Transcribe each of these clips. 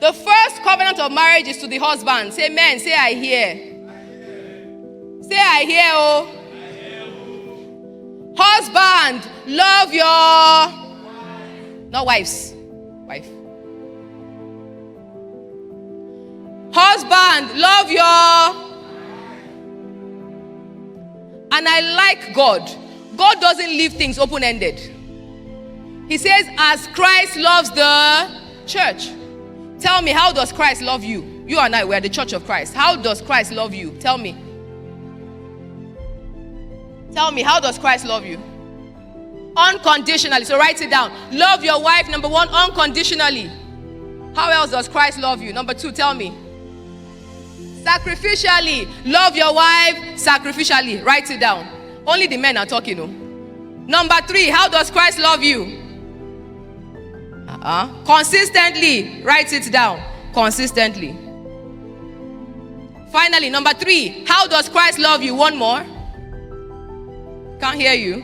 The first covenant of marriage is to the husband. Say amen. Say I hear. Say I hear, oh. Husband, love your wife. Not wives. Wife. Husband, love your. And I like God. God doesn't leave things open-ended. He says, as Christ loves the church. Tell me, how does Christ love you? You and I, we are the church of Christ. How does Christ love you? Tell me. Tell me, how does Christ love you? Unconditionally. So write it down. Love your wife, number one, unconditionally. How else does Christ love you? Number two, tell me. Sacrificially. Love your wife sacrificially. Write it down. Only the men are talking. No? Number three, how does Christ love you? Consistently. Write it down. Consistently. Finally, number three, how does Christ love you? One more. Can't hear you.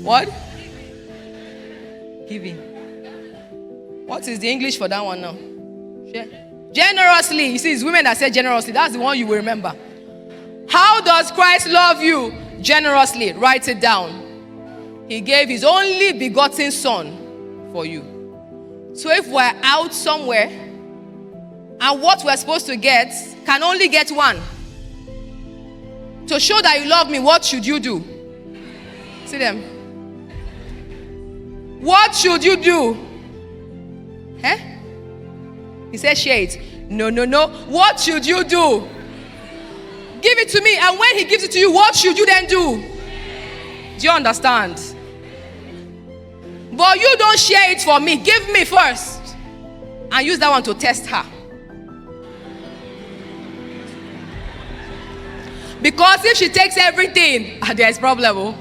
What? Giving. What is the English for that one now? Generously. You see, it's women that say generously. That's the one you will remember. How does Christ love you? Generously. Write it down. He gave his only begotten son for you. So if we're out somewhere and what we're supposed to get can only get one, to show that you love me, what should you do? See them. What should you do? He said, share it. No. What should you do? Give it to me. And when he gives it to you, what should you then do? Do you understand? But you don't share it for me. Give me first. And use that one to test her. Because if she takes everything, there's problem. Oh.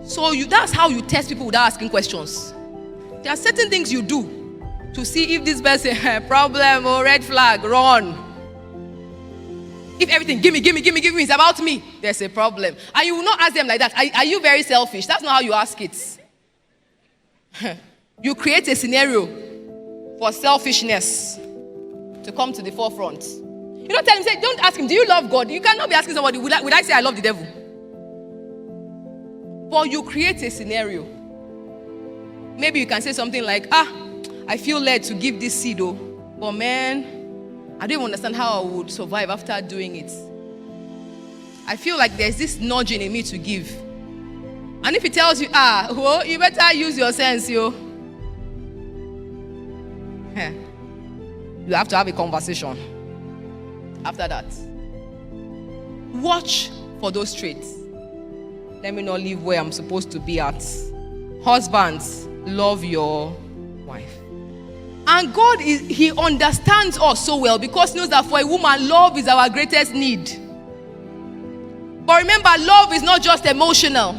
So that's how you test people without asking questions. There are certain things you do to see if this person problem or red flag, run. If everything, give me, is about me, there's a problem. And you will not ask them like that. Are you very selfish? That's not how you ask it. You create a scenario for selfishness to come to the forefront. You don't tell him, say, don't ask him, do you love God? You cannot be asking somebody, would I say I love the devil? But you create a scenario. Maybe you can say something like, I feel led to give this seed, oh, but man, I don't even understand how I would survive after doing it. I feel like there's this nudging in me to give. And if he tells you, well, you better use your sense, yo. You have to have a conversation. After that, watch for those traits. Let me not live where I'm supposed to be at. Husbands, love your wife. And God, he understands us so well because he knows that for a woman, love is our greatest need. But remember, love is not just emotional.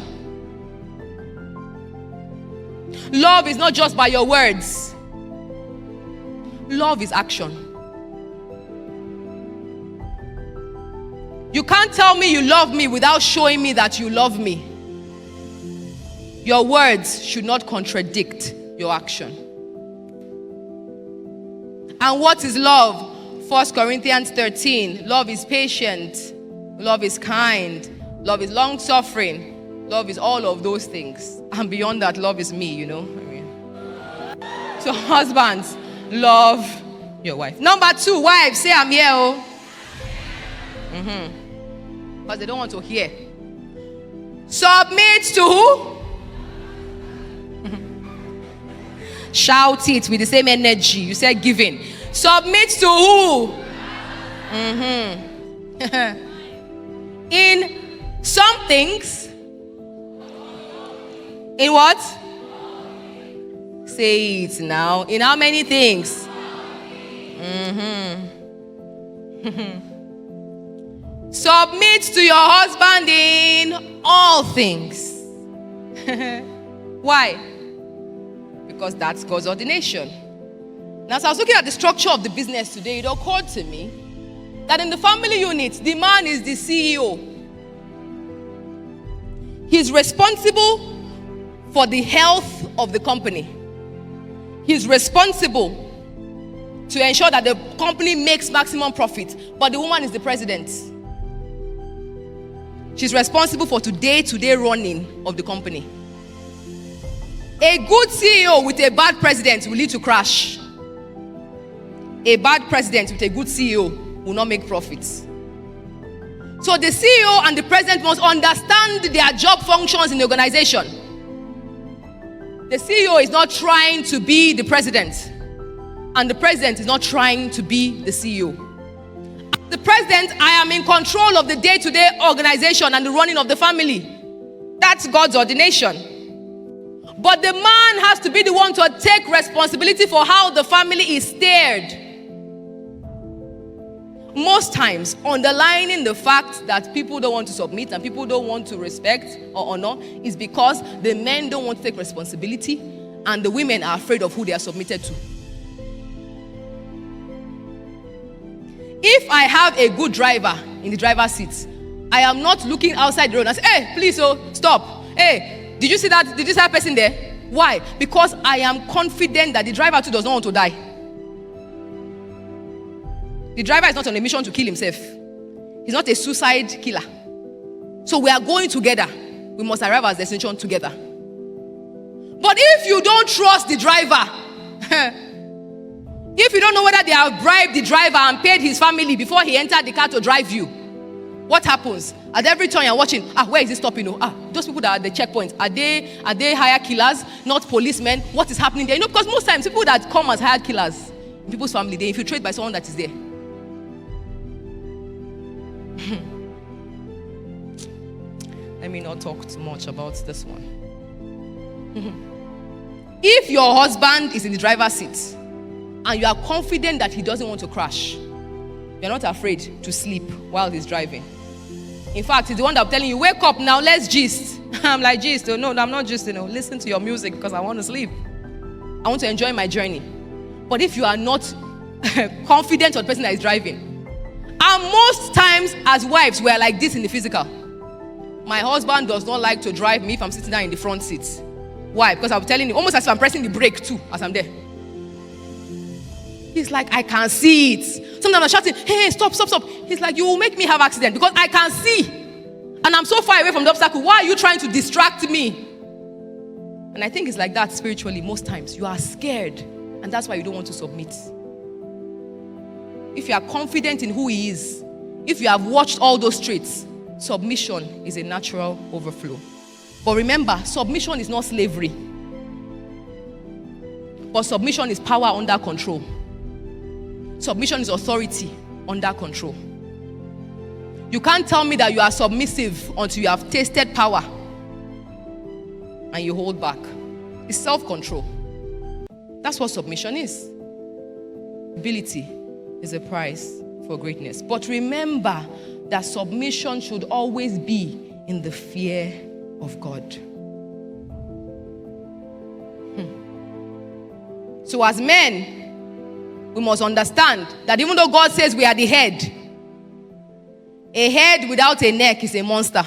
Love is not just by your words. Love is action. You can't tell me you love me without showing me that you love me. Your words should not contradict your action. And what is love? 1 Corinthians 13. Love is patient. Love is kind. Love is long-suffering. Love is all of those things. And beyond that, love is me, you know. So husbands, love your wife. Number 2, wives, say I'm here. Oh. Because they don't want to hear. Submit to who? Shout it with the same energy. You said giving. Submit to who? In some things. In what? Say it now. In how many things? Submit to your husband in all things. Why? Because that's God's ordination. Now, as I was looking at the structure of the business today, it occurred to me that in the family unit, the man is the CEO. He's responsible for the health of the company. He's responsible to ensure that the company makes maximum profit. But the woman is the president. She's responsible for the day-to-day running of the company. A good CEO with a bad president will lead to crash. A bad president with a good CEO will not make profits. So the CEO and the president must understand their job functions in the organization. The CEO is not trying to be the president, and the president is not trying to be the CEO. As the president, I am in control of the day-to-day organization and the running of the family. That's God's ordination. But the man has to be the one to take responsibility for how the family is steered. Most times, underlining the fact that people don't want to submit and people don't want to respect or honor is because the men don't want to take responsibility and the women are afraid of who they are submitted to. If I have a good driver in the driver's seat, I am not looking outside the road and say, hey, please, stop. Hey, did you see that? Did you see that person there? Why? Because I am confident that the driver too does not want to die. The driver is not on a mission to kill himself. He's not a suicide killer. So we are going together. We must arrive at destination together. But if you don't trust the driver, if you don't know whether they have bribed the driver and paid his family before he entered the car to drive you, what happens? At every turn you're watching, where is he stopping? Those people that are at the checkpoint, are they hired killers, not policemen? What is happening there? Because most times people that come as hired killers in people's family, they infiltrate by someone that is there. Let me not talk too much about this one. If your husband is in the driver's seat and you are confident that he doesn't want to crash, you're not afraid to sleep while he's driving. In fact, he's the one that's telling you, wake up now, let's gist. I'm like, gist? No, I'm not just, listen to your music because I want to sleep. I want to enjoy my journey. But if you are not confident on the person that is driving, and most times as wives, we are like this in the physical. My husband does not like to drive me if I'm sitting down in the front seat. Why? Because I'm telling you, almost as if I'm pressing the brake too, as I'm there. He's like, I can see it. Sometimes I'm shouting, hey, stop. He's like, you will make me have accident because I can see. And I'm so far away from the obstacle. Why are you trying to distract me? And I think it's like that spiritually most times. You are scared. And that's why you don't want to submit. If you are confident in who he is, if you have watched all those traits, submission is a natural overflow. But remember, submission is not slavery. But submission is power under control. Submission is authority under control. You can't tell me that you are submissive until you have tasted power and you hold back. It's self-control. That's what submission is. Ability is a price for greatness. But remember that submission should always be in the fear of God. So as men, we must understand that even though God says we are the head, a head without a neck is a monster.